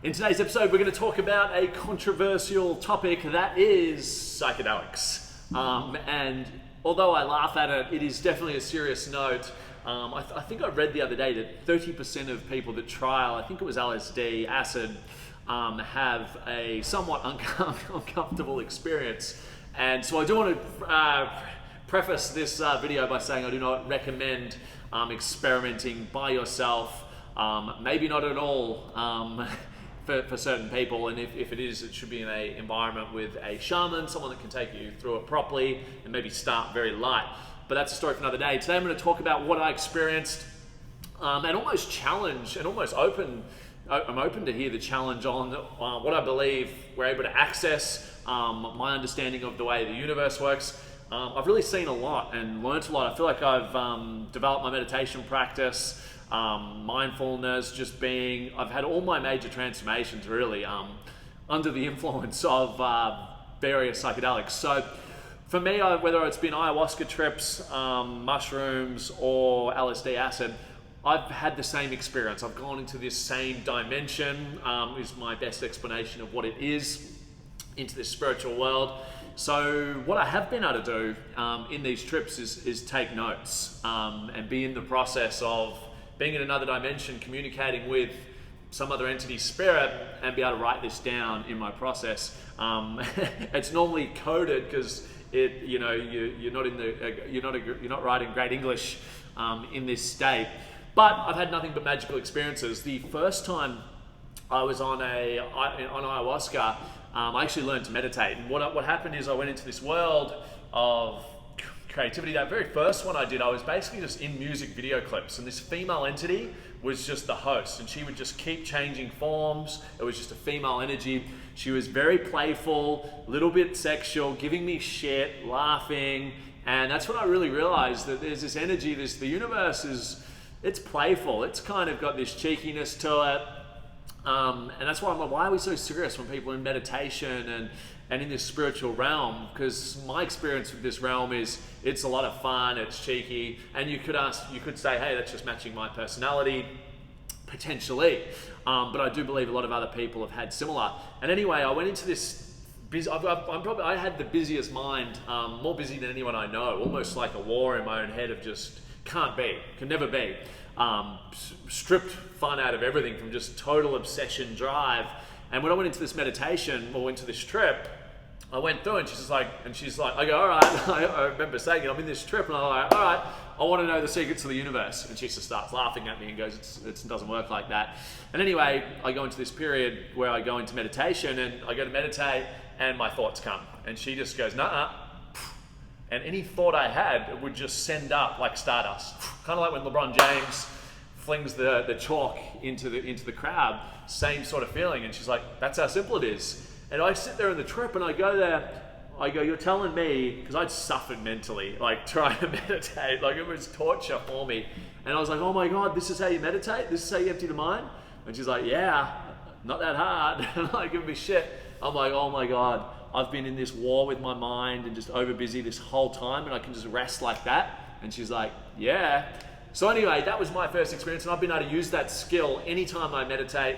In today's episode, we're going to talk about a controversial topic that is psychedelics. And although I laugh at it, it is definitely a serious note. I think I read the other day that 30% of people that trial, I think it was LSD, acid, have a somewhat uncomfortable experience. And so I do want to preface this video by saying I do not recommend experimenting by yourself, maybe not at all. For certain people, and if it is, it should be in an environment with a shaman, someone that can take you through it properly and maybe start very light. But that's a story for another day. Today I'm going to talk about what I experienced and almost challenge and almost open. I'm open to hear the challenge on what I believe we're able to access, my understanding of the way the universe works. I've really seen a lot and learnt a lot. I feel like I've developed my meditation practice, mindfulness, I've had all my major transformations really under the influence of various psychedelics. So for me, whether it's been ayahuasca trips, mushrooms, or LSD acid, I've had the same experience. I've gone into this same dimension, is my best explanation of what it is, into this spiritual world. So what I have been able to do in these trips is take notes and be in the process of being in another dimension, communicating with some other entity spirit, and be able to write this down in my process. It's normally coded because you're not writing great English in this state. But I've had nothing but magical experiences. The first time I was on ayahuasca, I actually learned to meditate. And what happened is I went into this world of creativity. That very first one I did, I was basically just in music video clips, and this female entity was just the host, and she would just keep changing forms. It was just a female energy. She was very playful, a little bit sexual, giving me shit, laughing, and that's when I really realized that there's this energy, the universe it's playful. It's kind of got this cheekiness to it. And that's why I'm like, why are we so serious when people are in meditation and in this spiritual realm? Because my experience with this realm is it's a lot of fun, it's cheeky, and you could say, hey, that's just matching my personality, potentially. But I do believe a lot of other people have had similar. And anyway, I went into this I had the busiest mind, more busy than anyone I know, almost like a war in my own head of just can never be. Stripped fun out of everything from just total obsession drive. And when I went into this meditation or into this trip, I went through and she's like, I go, all right, I remember saying it, I'm in this trip, and I'm like, all right, I want to know the secrets of the universe. And she just starts laughing at me and goes, it doesn't work like that. And anyway, I go into this period where I go into meditation, and I go to meditate and my thoughts come. And she just goes, nah. And any thought I had would just send up like stardust. Kind of like when LeBron James flings the chalk into the crowd, same sort of feeling. And she's like, that's how simple it is. And I sit there in the trip and I go there, you're telling me, because I'd suffered mentally, like trying to meditate, like it was torture for me. And I was like, oh my God, this is how you meditate? This is how you empty the mind? And she's like, yeah, not that hard. And like, give me shit. I'm like, oh my God, I've been in this war with my mind and just over busy this whole time, and I can just rest like that. And she's like, yeah. So anyway, that was my first experience, and I've been able to use that skill anytime I meditate.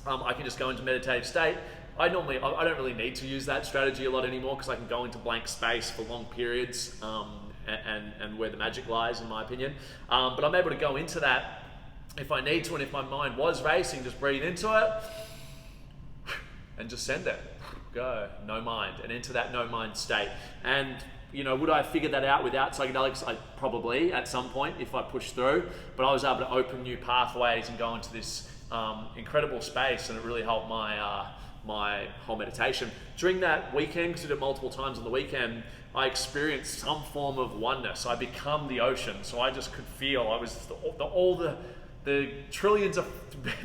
I can just go into meditative state. I don't really need to use that strategy a lot anymore, because I can go into blank space for long periods, and where the magic lies, in my opinion. But I'm able to go into that if I need to, and if my mind was racing, just breathe into it and just send it. Go, no mind, and into that no mind state. And would I figure that out without psychedelics? I probably at some point if I push through, but I was able to open new pathways and go into this incredible space, and it really helped my whole meditation. During that weekend, because I did it multiple times on the weekend, I experienced some form of oneness. I become the ocean, so I just could feel, I was all the trillions of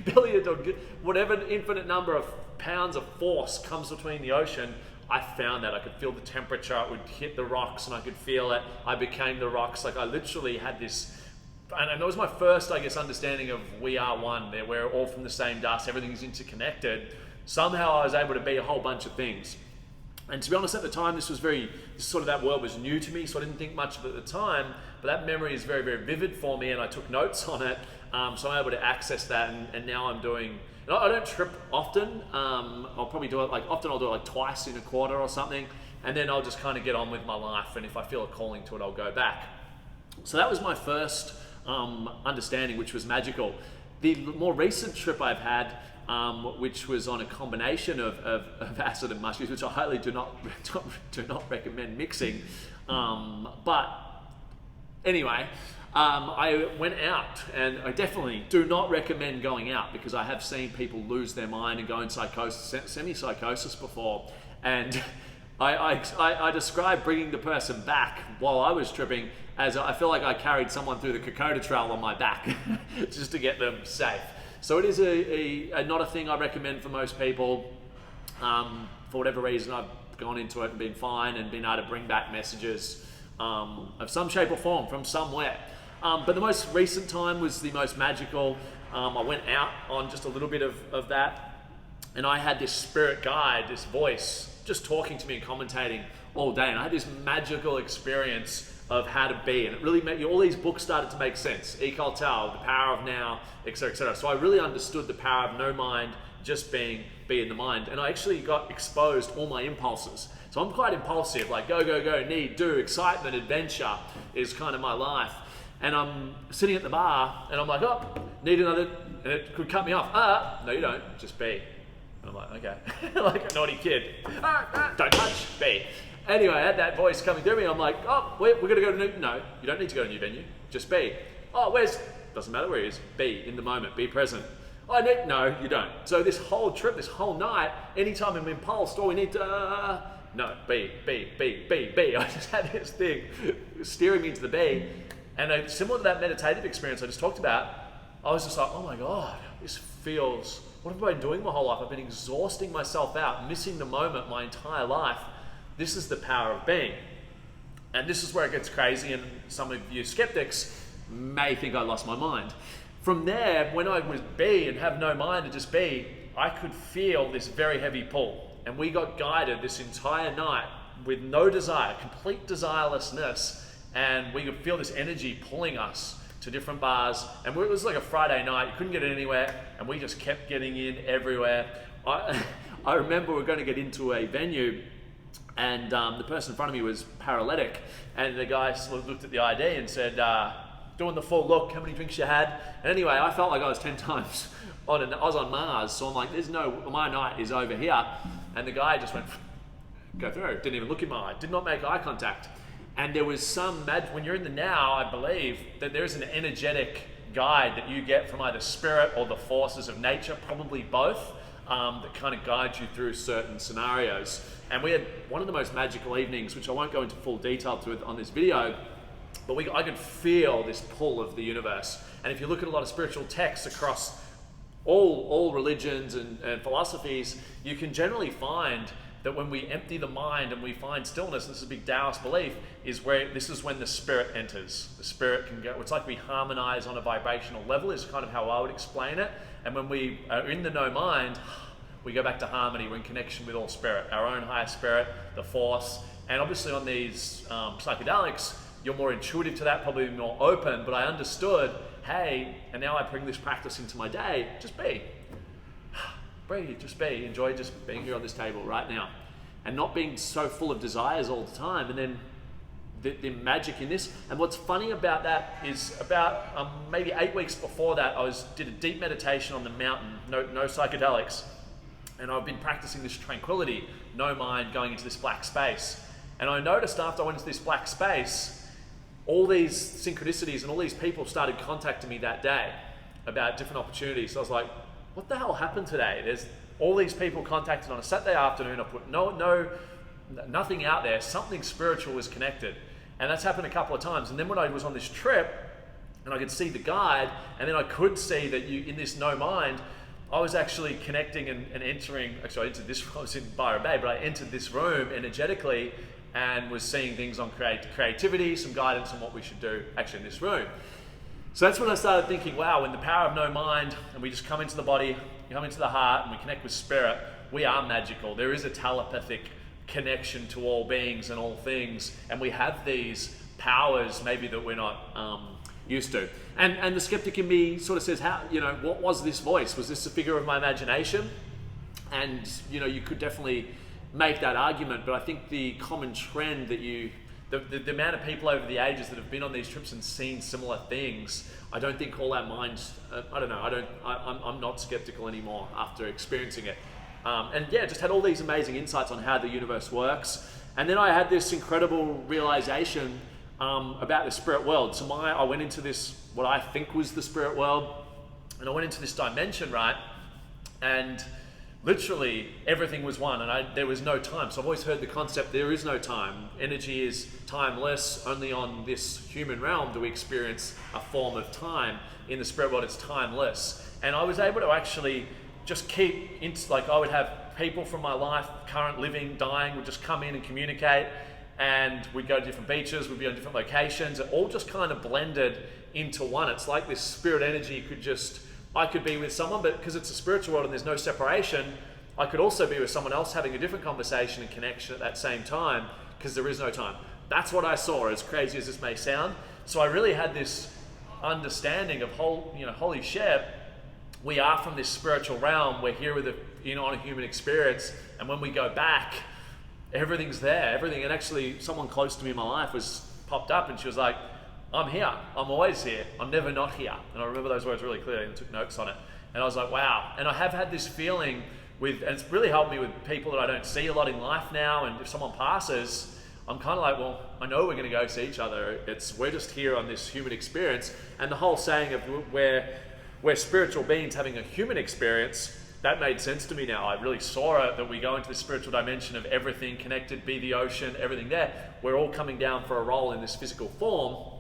billions or whatever infinite number of pounds of force comes between the ocean. I found that I could feel the temperature. It would hit the rocks and I could feel it. I became the rocks. Like I literally had this, and that was my first, I guess, understanding of we are one. We're all from the same dust. Everything is interconnected. Somehow I was able to be a whole bunch of things. And to be honest, at the time, that world was new to me, so I didn't think much of it at the time, but that memory is very, very vivid for me, and I took notes on it, so I'm able to access that, and now I'm doing And I don't trip often. I'll probably do it often I'll do it like twice in a quarter or something, and then I'll just kind of get on with my life, and if I feel a calling to it, I'll go back. So that was my first understanding, which was magical. The more recent trip I've had, which was on a combination of acid and mushrooms, which I highly do not recommend mixing. But anyway, I went out, and I definitely do not recommend going out, because I have seen people lose their mind and go in psychosis, semi-psychosis before. And I described bringing the person back while I was tripping as I feel like I carried someone through the Kokoda Trail on my back just to get them safe. So it is not a thing I recommend for most people. For whatever reason, I've gone into it and been fine and been able to bring back messages of some shape or form from somewhere. But the most recent time was the most magical. I went out on just a little bit of that, and I had this spirit guide, this voice, just talking to me and commentating all day. And I had this magical experience of how to be, and it really made all these books started to make sense. Eckhart Tolle, The Power of Now, etc., etc. So I really understood the power of no mind, just be in the mind, and I actually got exposed all my impulses. So I'm quite impulsive, like go, go, go, need, do, excitement, adventure is kind of my life. And I'm sitting at the bar, and I'm like, oh, need another, and it could cut me off. No, you don't, just be. And I'm like, okay, like a naughty kid. Don't touch, be. Anyway, I had that voice coming through me. I'm like, oh, we're going to go to new... No, you don't need to go to a new venue. Just be. Oh, where's... Doesn't matter where he is. Be in the moment. Be present. Oh, no, you don't. So this whole trip, this whole night, anytime I'm impulsed, we need to... No, be. I just had this thing steering me into the be. And similar to that meditative experience I just talked about, I was just like, oh my God, this feels... What have I been doing my whole life? I've been exhausting myself out, missing the moment my entire life. This is the power of being. And this is where it gets crazy, and some of you skeptics may think I lost my mind. From there, when I would be and have no mind and just be, I could feel this very heavy pull. And we got guided this entire night with no desire, complete desirelessness, and we could feel this energy pulling us to different bars. And it was like a Friday night, you couldn't get anywhere, and we just kept getting in everywhere. I remember we were going to get into a venue, and the person in front of me was paralytic, and the guy sort of looked at the ID and said, doing the full look, how many drinks you had? And anyway, I felt like I was 10 times I was on Mars, so I'm like, my night is over here. And the guy just went, go through, didn't even look in my eye, did not make eye contact. And there was some when you're in the now, I believe that there's an energetic guide that you get from either spirit or the forces of nature, probably both, that kind of guide you through certain scenarios. And we had one of the most magical evenings, which I won't go into full detail to on this video, but I could feel this pull of the universe. And if you look at a lot of spiritual texts across all religions and philosophies, you can generally find that when we empty the mind and we find stillness, and this is a big Taoist belief, this is when the spirit enters. The spirit can go, it's like we harmonize on a vibrational level, is kind of how I would explain it. And when we are in the no mind, we go back to harmony. We're in connection with all spirit, our own higher spirit, the force. And obviously on these psychedelics, you're more intuitive to that, probably more open, but I understood, hey, and now I bring this practice into my day, just be. Breathe, just be. Enjoy just being here on this table right now. And not being so full of desires all the time. And then the magic in this. And what's funny about that is about maybe 8 weeks before that, I did a deep meditation on the mountain, no psychedelics. And I've been practicing this tranquility, no mind, going into this black space. And I noticed after I went into this black space, all these synchronicities and all these people started contacting me that day about different opportunities. So I was like, what the hell happened today? There's all these people contacted on a Saturday afternoon. I put nothing out there. Something spiritual was connected. And that's happened a couple of times. And then when I was on this trip and I could see the guide, and then I could see that in this no mind, I was actually connecting and entering, actually I was in Byron Bay, but I entered this room energetically and was seeing things on creativity, some guidance on what we should do actually in this room. So that's when I started thinking, wow, when the power of no mind, and we just come into the body, come into the heart, and we connect with spirit, we are magical. There is a telepathic connection to all beings and all things, and we have these powers maybe that we're not used to. And the skeptic in me sort of says, how, what was this voice? Was this a figure of my imagination? And, you could definitely make that argument, but I think the common trend that the amount of people over the ages that have been on these trips and seen similar things, I don't think all our minds, I don't know, I'm not skeptical anymore after experiencing it. And yeah, just had all these amazing insights on how the universe works. And then I had this incredible realization about the spirit world. So I went into this, what I think was the spirit world, and I went into this dimension, right? And literally everything was one, and there was no time. So I've always heard the concept, there is no time. Energy is timeless. Only on this human realm do we experience a form of time. In the spirit world, it's timeless. And I was able to actually just I would have people from my life, current, living, dying, would just come in and communicate, and we'd go to different beaches, we'd be on different locations. It all just kind of blended into one. It's like this spirit energy I could be with someone, but because it's a spiritual world and there's no separation, I could also be with someone else having a different conversation and connection at that same time, because there is no time. That's what I saw, as crazy as this may sound. So I really had this understanding of holy shit, we are from this spiritual realm, we're here with on a human experience, and when we go back, everything's there, everything. And actually, someone close to me in my life popped up and she was like, I'm here, I'm always here, I'm never not here. And I remember those words really clearly and took notes on it. And I was like, wow. And I have had this feeling and it's really helped me with people that I don't see a lot in life now. And if someone passes, I'm kind of like, well, I know we're going to go see each other. We're just here on this human experience. And the whole saying of we're spiritual beings having a human experience, that made sense to me now. I really saw it, that we go into the spiritual dimension of everything connected, be the ocean, everything there. We're all coming down for a role in this physical form.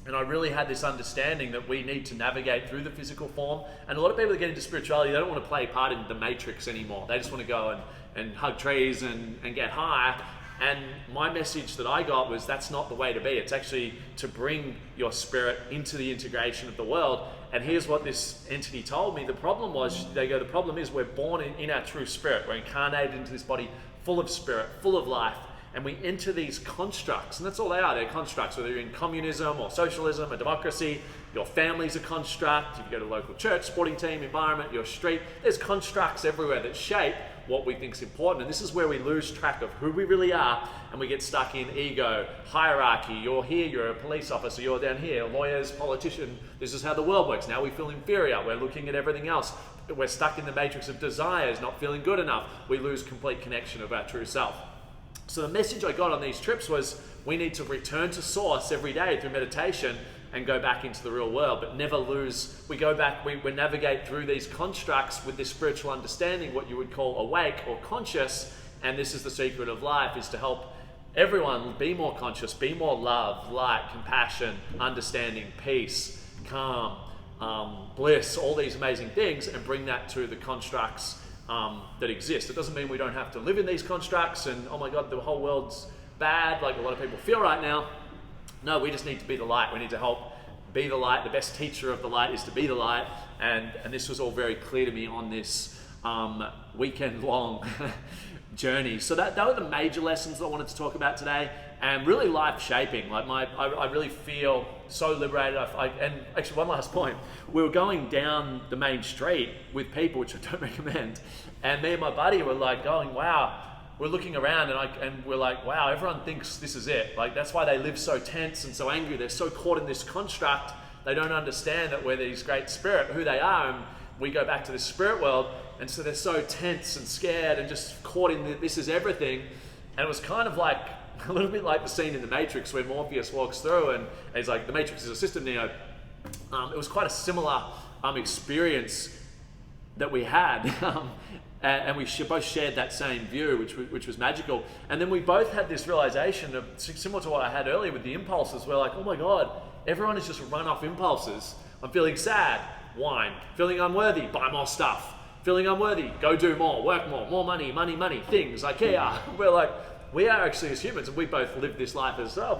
And I really had this understanding that we need to navigate through the physical form. And a lot of people that get into spirituality, they don't want to play part in the matrix anymore. They just want to go and hug trees and get high. And my message that I got was, that's not the way to be. It's actually to bring your spirit into the integration of the world. And here's what this entity told me. The problem is we're born in our true spirit. We're incarnated into this body full of spirit, full of life. And we enter these constructs, and that's all they are. They're constructs, whether you're in communism or socialism or democracy. Your family's a construct. If you go to a local church, sporting team, environment, your street, there's constructs everywhere that shape what we think is important. And this is where we lose track of who we really are, and we get stuck in ego, hierarchy. You're here, you're a police officer, you're down here, lawyers, politician. This is how the world works. Now we feel inferior. We're looking at everything else. We're stuck in the matrix of desires, not feeling good enough. We lose complete connection of our true self. So the message I got on these trips was, we need to return to source every day through meditation and go back into the real world, but never lose. We go back, we navigate through these constructs with this spiritual understanding, what you would call awake or conscious. And this is the secret of life, is to help everyone be more conscious, be more love, light, compassion, understanding, peace, calm, bliss, all these amazing things, and bring that to the constructs that exist. It doesn't mean we don't have to live in these constructs and, oh my God, the whole world's bad, like a lot of people feel right now. No, we just need to be the light. We need to help be the light. The best teacher of the light is to be the light. And this was all very clear to me on this weekend-long journey. So that were the major lessons that I wanted to talk about today, and really life-shaping. Like I really feel so liberated. And actually, one last point. We were going down the main street with people, which I don't recommend, and me and my buddy were like going, wow. We're looking around and we're like, wow, everyone thinks this is it. Like, that's why they live so tense and so angry. They're so caught in this construct. They don't understand that we're these great spirit, who they are, and we go back to this spirit world. And so they're so tense and scared and just caught in this is everything. And it was kind of like, a little bit like the scene in The Matrix where Morpheus walks through and he's like, the Matrix is a system, Neo. It was quite a similar experience that we had. And we both shared that same view, which was magical. And then we both had this realization of, similar to what I had earlier with the impulses. We're like, oh my God, everyone has just run off impulses. I'm feeling sad, wine. Feeling unworthy, buy more stuff. Feeling unworthy, go do more, work more money, things, IKEA. We're like, we are actually, as humans, and we both live this life as well,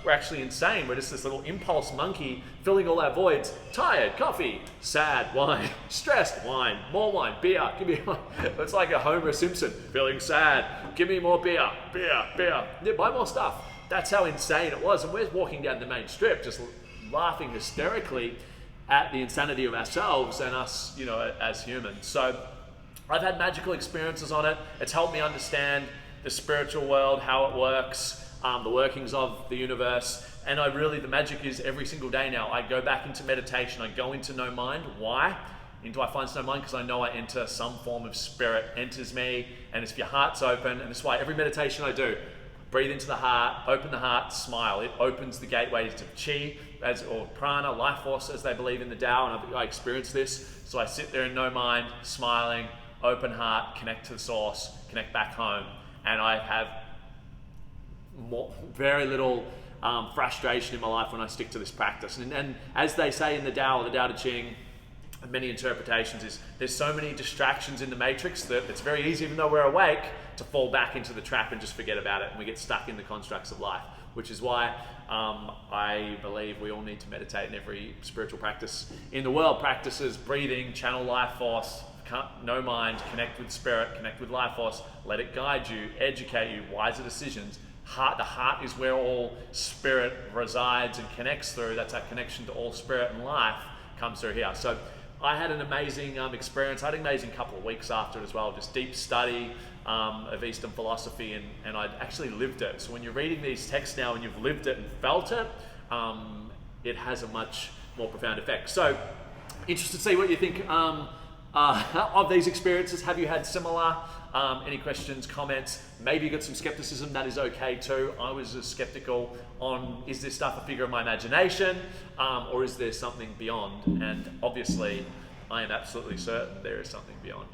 we're actually insane. We're just this little impulse monkey filling all our voids. Tired, coffee. Sad, wine. Stressed, wine. More wine, beer. Give me more. It's like a Homer Simpson. Feeling sad. Give me more beer. Beer. Yeah, buy more stuff. That's how insane it was. And we're walking down the main strip, just laughing hysterically at the insanity of ourselves and us, you know, as humans. So I've had magical experiences on it. It's helped me understand the spiritual world, how it works, the workings of the universe. And the magic is every single day now, I go back into meditation, I go into no mind. Why? Into I find no mind because I know I enter some form of spirit, enters me, and if your heart's open, and that's why every meditation I do, breathe into the heart, open the heart, smile. It opens the gateway to chi, or prana, life force, as they believe in the Tao, and I experience this. So I sit there in no mind, smiling, open heart, connect to the source, connect back home, and I have very little frustration in my life when I stick to this practice. And as they say in the Tao, or the Tao Te Ching, many interpretations, is there's so many distractions in the matrix that it's very easy, even though we're awake, to fall back into the trap and just forget about it, and we get stuck in the constructs of life, which is why I believe we all need to meditate, and every spiritual practice in the world practices breathing, channel life force, no mind, connect with spirit, connect with life force, let it guide you, educate you, wiser decisions. The heart is where all spirit resides and connects through. That's our connection to all spirit and life comes through here. So I had an amazing experience. I had an amazing couple of weeks after it as well, just deep study of Eastern philosophy, and I'd actually lived it. So when you're reading these texts now and you've lived it and felt it, it has a much more profound effect. So interested to see what you think of these experiences. Have you had similar? Any questions, comments? Maybe you got some skepticism, that is okay too. I was as skeptical on, is this stuff a figure of my imagination, or is there something beyond? And obviously, I am absolutely certain there is something beyond.